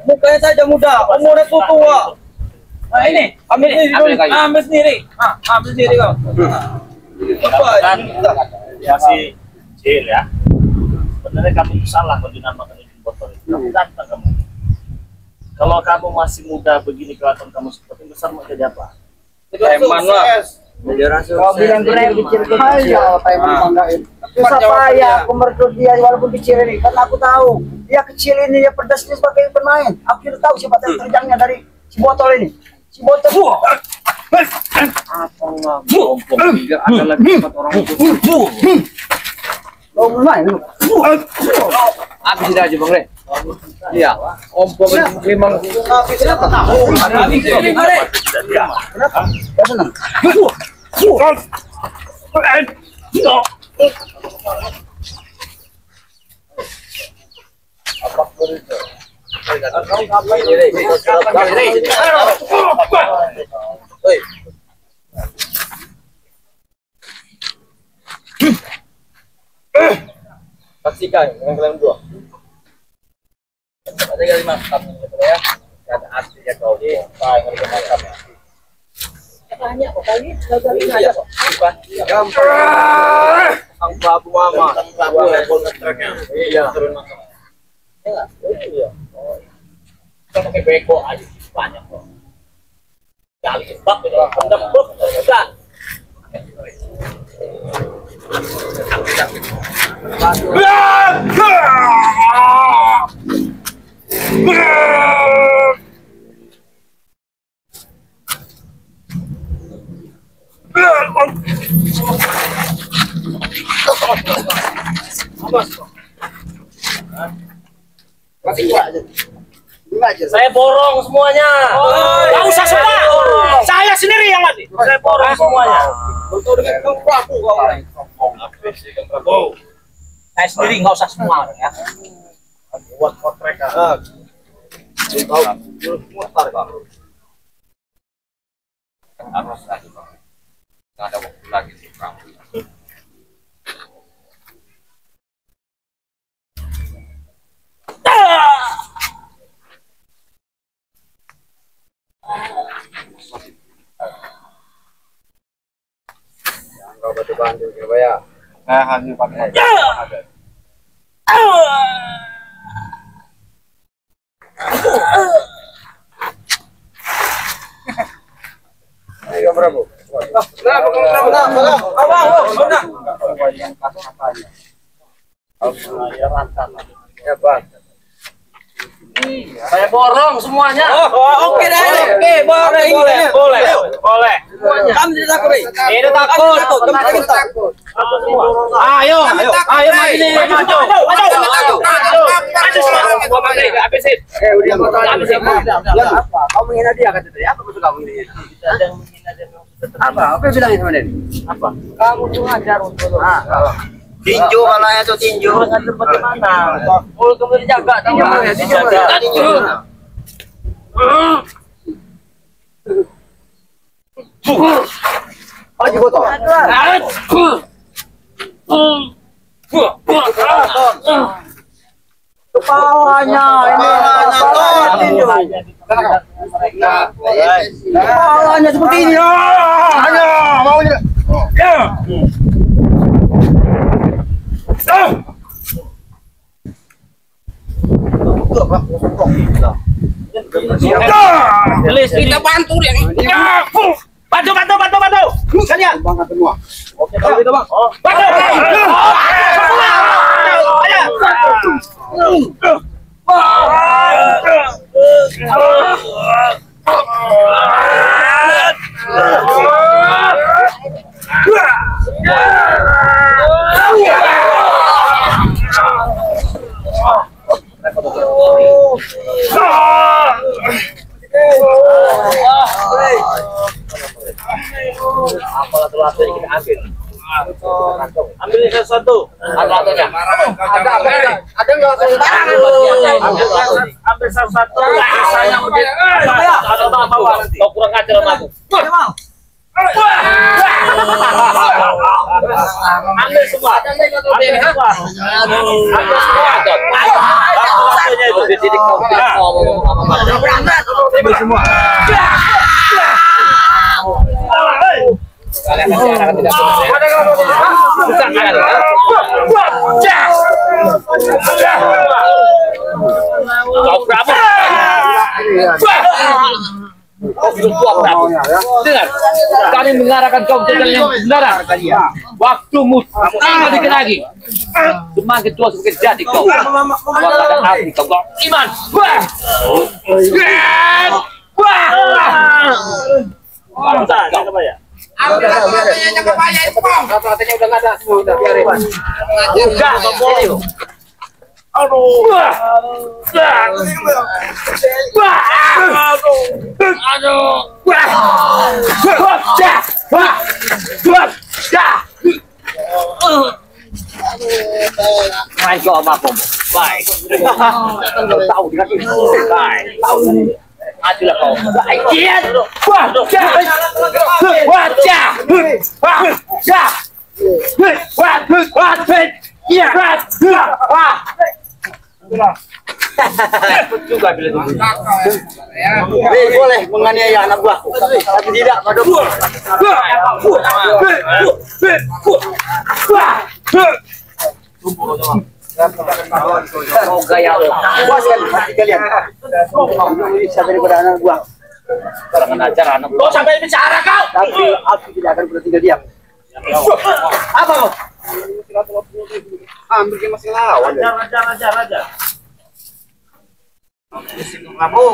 Mukanya saja muda, umurnya tua. Nah ini, ambil sendiri dulu. Ambil kayu. Ambil sendiri. Ambil sendiri kau. Kan ya si Cil ya. Sebenarnya kamu itu salah kalau dinamakan izin botol itu. Kamu ganteng kamu. Kalau kamu masih muda begini kelihatan kamu seperti besar mau jadi apa? Preman lah. Jadi orang Kau bilang keren kecil-kecil, preman banggain. Susah payah aku merekrut dia walaupun kecil ini, karena aku tahu dia kecil ini dia pedasnya sebagai pemain. Aku sudah tahu siapa yang terjangnya dari si botol ini. Si botol. Apa nggak? Ompong biar ada lagi 4 orang itu. Kau main lu. Habis dah aja Bang Re. Iya. Ompong itu memang Kau senang? Pastikan dengan kalian berdua. Ada kali makan gitu ya. Ada artinya kau di yang lebih makan ya. Banyak kok kali aja kok. Gampang. Ang babu mama. Babu level ngetreknya. Iya. Turun masuk. Iya. Iya. Kalau pakai beko aja banyak kok. Kali cepat itu pendem udah. Saya borong semuanya. Nggak usah semua. Saya sendiri yang mati. Saya borong semuanya. Betul dengan kamu pelaku kau. Saya sendiri nggak usah semua ya. Buat kotrek kan. Tahu, mutar kau. harus lagi Bang. Nggak ada waktu lagi sih Bang. Kau batu bantu coba ya. Hasil pakai aja. Ayo berapa? Ya bang. Saya borong semuanya. Oke deh. Oke, boleh. Kamu tidak takut, Ri? Tidak takut. Kamu tidak takut. Ayo maju nih, maju. Habisin. Apa? Kau menghina dia kata tadi. Apa maksud kamu ini? Ada yang menghina dia memang sudah Apa? Apa yang bilangin sama dia? apa? Kamu tuh ngajar untuk Tinju mana itu tinju? Bagaimana? Oh, kemudian jaga tinju. Tinju. Maju botol. Kepalanya ini. Kepalanya seperti ini. Hanya maunya. Kita bantu dia. Bantu. Kalian. Bangat semua. Oke, kalau gitu, Bang. Bantu. Ambil satu. Ada Ambil satu. Saya udah. Ada bawa nanti. Kau kurang ajar sama aku. Ambil semua. Ambil semua. Ambil semua. Dengar, kami mengarahkan kau ke jalan yang benar. Waktumu tinggal dikit lagi. Semakin tua semakin jadi kau. Kuatkan hati kau. Iman. Rata-ratanya kebaya itu, Bang. Rata-ratanya udah nggak ada semua, udah biarin. Main kau sama aku. Baik. Tahu dikasih. Baik. Tahu. Adulah kau. Kian. Wajah. Iya. Juga bila Boleh menganiaya anak gua, tapi tidak pada gua. kau gaya lo. Puas kan hati kalian? Bisa daripada anak gua. Kurang ajar anak. Kau sampai bicara kau. Tapi aku tidak akan pernah tinggal diam. Apa kau? Ambil dia masih lawan. Ajar. Kamu.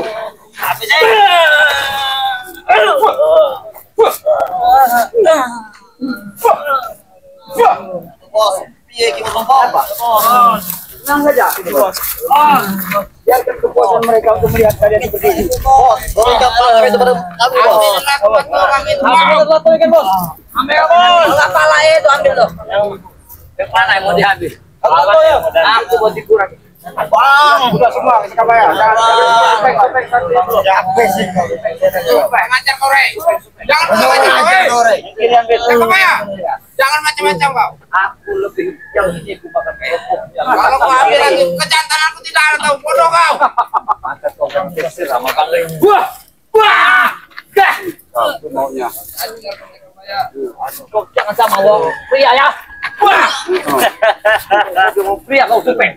Tenang saja. Biarkan kepuasan mereka untuk melihat kalian seperti ini. Bos. Ambil bos. Kepala itu ambil tuh. Yang mana yang mau diambil? Aku mau dikurang. Bang, sudah semua kasih kabar ya. Ngajar kau, Rey. Jangan macam-macam kau, Rey. Jangan macam-macam kau. Aku lebih jauh ini aku bakal kayak Kalau kau ambil lagi kejahatan aku tidak ada tahu bodoh kau. maka kau akan geser sama Bang Rey. Wah. Aku maunya. Kau jangan sama wong pria ya. Wah. Pria kau supeng.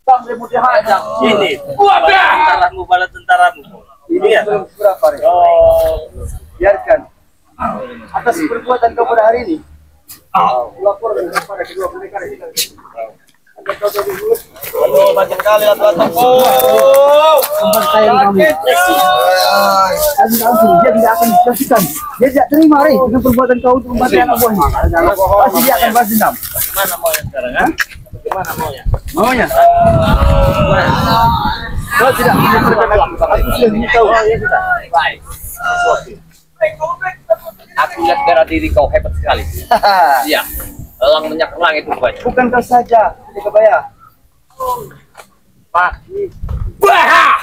Bang Rey mau dihajar. Ini. Wah. Tentaramu balas tentaramu. Ini ya berapa Rey? Biarkan. Atas perbuatan kau pada hari ini. Laporkan kepada kedua pendekar ini. Aduh, banyak kali aturan. Pembantaian kami. Dia tidak akan disaksikan. Dia tidak terima Rey dengan perbuatan kau untuk membantai anak buahnya. Pasti dia akan balas dendam. Gimana maunya sekarang, ha? Gimana maunya? Maunya? Kau tidak mendengarkan aku. Aku sudah tahu. Baik. Aku lihat darah diri kau hebat sekali. Iya. Elang minyak elang itu banyak. Bukan kau saja, tidak kebaya. Pak. Wah.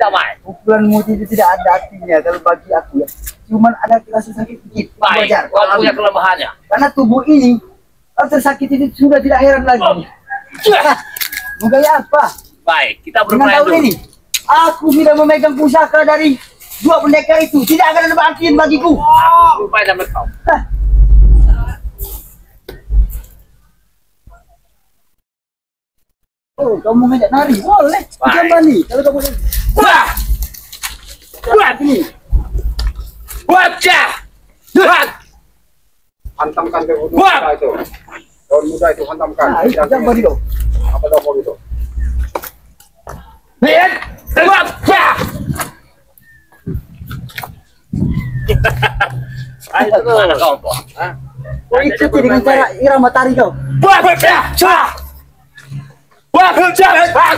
Damai. Pukulanmu itu tidak ada artinya kalau bagi aku ya. Cuman ada rasa sakit sedikit. Baik, Wajar. kau punya kelemahannya. Karena tubuh ini kalau tersakiti itu sudah tidak heran lagi. Mau gaya apa? Baik, kita Dengan bermain tahun dulu. ini, aku sudah memegang pusaka dari dua pendekar itu. Tidak akan ada artian bagiku. Bermain sama kau. Oh, kamu ngajak nari? Boleh. Jangan bani. Kalau kamu Wah. Wah. ini, Wajah. Wah. Hantamkan ke gunung Wah. muda itu. Daun muda itu hantamkan. nah, itu jangan bani dong. Apa daun itu? Lihat. Wajah. Ayo, mana kau tuh? Kau ikuti dengan cara irama tari kau. Wajah. Wajah. Wajah.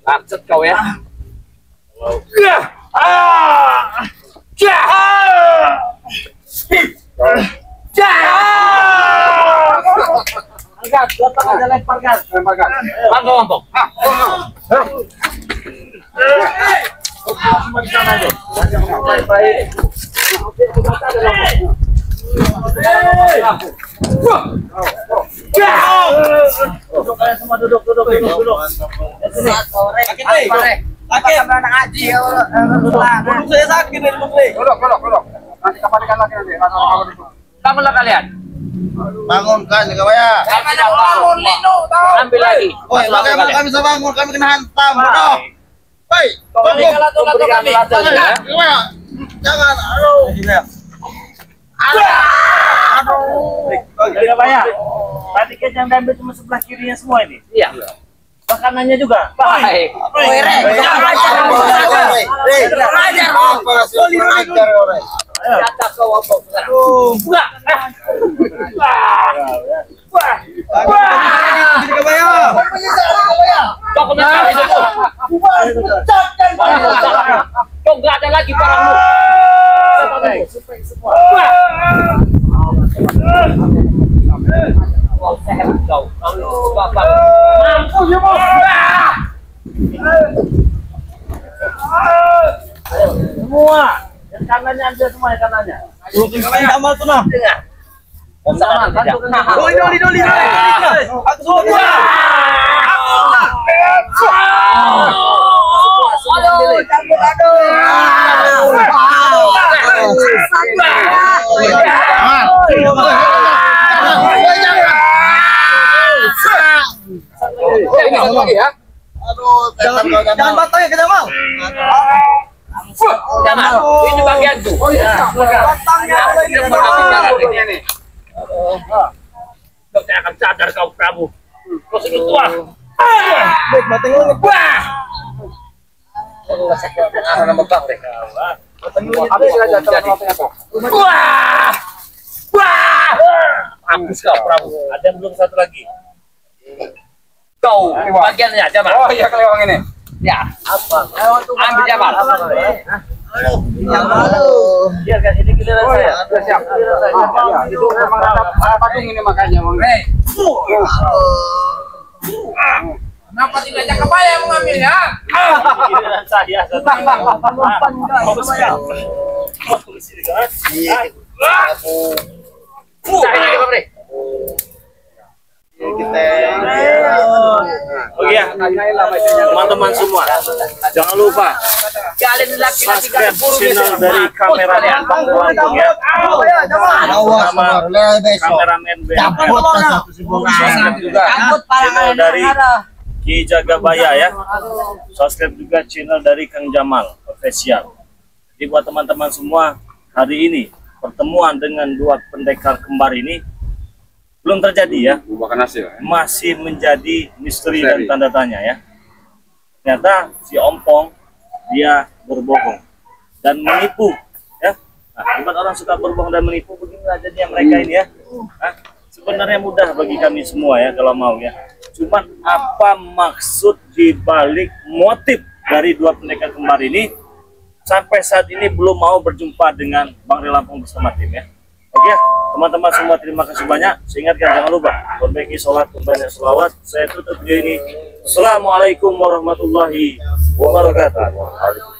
Maksud kau ya? Angkat, datang aja lemparkan. Lemparkan. Mampok. Duduk kalian semua duduk. Sakit nih. Sakit. Anak haji ya Allah. Duduk saya sakit nih, Kodok. Nanti kapalikan lagi nanti. Bangunlah kalian. Bangunkan ya kebaya. Bangun, Lino. Ambil lagi. Woi, bagaimana kami bisa bangun? Kami kena hantam, bodoh. Woi, bangun. Memberikan pelajaran ya. Kebaya. Jangan, aduh. Kebaya. Tadi kan yang diambil cuma sebelah kirinya semua ini. Iya. Makanannya juga. Baik. Kata kau apa? Buka. Kau kena itu. Kau nggak ada lagi barangmu. Kau sehat kau. Kau bapak. Semua. Yang kanannya ambil semua yang kanannya. Amal tuh nah. Sama kan tuh kena. Doli. Aku semua. Aduh, campur Jangan batangnya kita mau. Jangan. Ini bagian tuh. Kau tidak akan sadar kau Prabu. Kau sudah tua. Baik, batangnya. Anak bekak deh. Habis kau Prabu. Ada yang belum satu lagi. Kau bagiannya Jamal. Oh iya kelewang ini. Ya. Ambil Jamal. Biarkan ini giliran saya. Siap. Itu memang ada patung ini makanya. Kenapa tidak Jaka Kebaya mengambilnya? Giliran saya. Oh iya, teman-teman semua, jangan lupa Kalian laki-laki subscribe channel dari kameramen kameramen juga channel dari Ki Jagabaya ya. Subscribe juga channel dari Kang Jamal official. Jadi buat teman-teman semua, hari ini pertemuan dengan dua pendekar kembar ini belum terjadi ya, Bukan hasil. masih menjadi misteri dan tanda tanya ya. Ternyata si Ompong dia berbohong. dan menipu, ya. Nah, bukan orang suka berbohong dan menipu, beginilah jadinya mereka ini ya. Nah, sebenarnya mudah bagi kami semua ya kalau mau ya. Cuman apa maksud dibalik motif dari dua pendekar kembar ini? Sampai saat ini belum mau berjumpa dengan Bang Ray Lampung bersama tim ya. Oke ya, teman-teman semua terima kasih banyak. Saya ingatkan jangan lupa perbaiki sholat, membanyak selawat. Saya tutup video ini. Assalamualaikum warahmatullahi wabarakatuh.